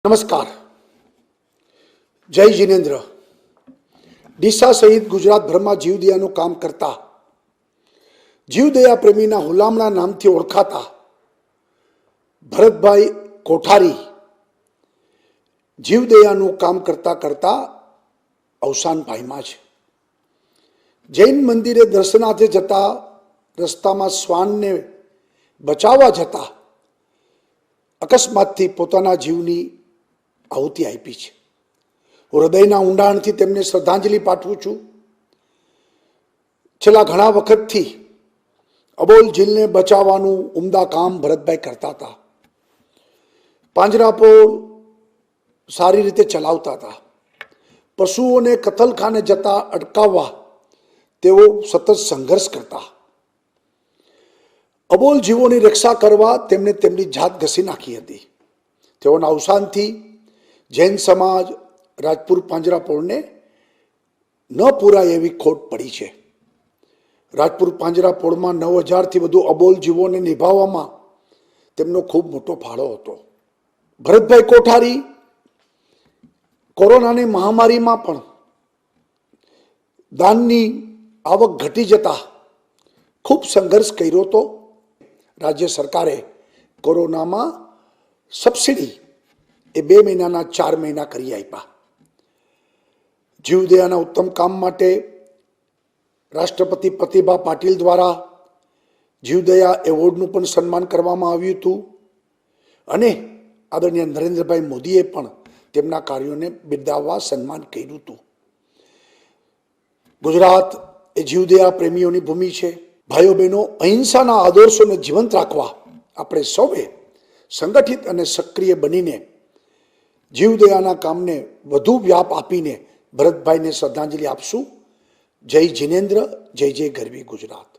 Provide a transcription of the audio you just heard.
નમસ્કાર. જય જિનેન્દ્ર. ડીસા સહિત ગુજરાતભરમાં જીવદયાનું કામ કરતા જીવદયા પ્રેમીના હુલામણા નામથી ઓળખાતા ભરતભાઈ કોઠારી જીવદયાનું કામ કરતા કરતા અવસાન પામ્યા છે. જૈન મંદિરે દર્શનાર્થે જતા રસ્તામાં શ્વાનને બચાવવા જતા અકસ્માતથી પોતાના જીવની આહુતિ આપી છે. હું હૃદયના ઊંડાણથી તેમને શ્રદ્ધાંજલિ પાઠવું છું. છેલ્લા ઘણા વખતથી અબોલ જીલને બચાવવાનું ઉમદા કામ ભરતભાઈ કરતા હતા. પાંજરાપોળ સારી રીતે ચલાવતા હતા. પશુઓને કતલખાને જતા અટકાવવા તેઓ સતત સંઘર્ષ કરતા. અબોલ જીવોની રક્ષા કરવા તેમણે તેમની જાત ઘસી નાખી હતી. તેઓના અવસાનથી જૈન સમાજ રાજપુર પાંજરાપોળને ન પૂરાય એવી ખોટ પડી છે. રાજપુર પાંજરાપોળમાં 9,000થી વધુ અબોલ જીવોને નિભાવવામાં તેમનો ખૂબ મોટો ફાળો હતો. ભરતભાઈ કોઠારી કોરોનાની મહામારીમાં પણ દાનની આવક ઘટી જતા ખૂબ સંઘર્ષ કર્યો હતો. રાજ્ય સરકારે કોરોનામાં સબસિડી એ 2 મહિનાના 4 મહિના કરી આપ્યા. જીવદયાના ઉત્તમ કામ માટે રાષ્ટ્રપતિ પ્રતિભા પાટીલ દ્વારા જીવદયા એવોર્ડનું પણ સન્માન કરવામાં આવ્યું હતું અને આદરણીય નરેન્દ્રભાઈ મોદીએ પણ તેમના કાર્યોને બિરદાવવા સન્માન કર્યું હતું. ગુજરાત એ જીવદયા પ્રેમીઓની ભૂમિ છે. ભાઈઓ બહેનો, અહિંસાના આદર્શોને જીવંત રાખવા આપણે સૌએ સંગઠિત અને સક્રિય બનીને જીવદયાના કામને વધુ વ્યાપ આપીને ભરતભાઈને શ્રદ્ધાંજલિ આપશું. જય જિનેન્દ્ર. જય જય ગરવી ગુજરાત.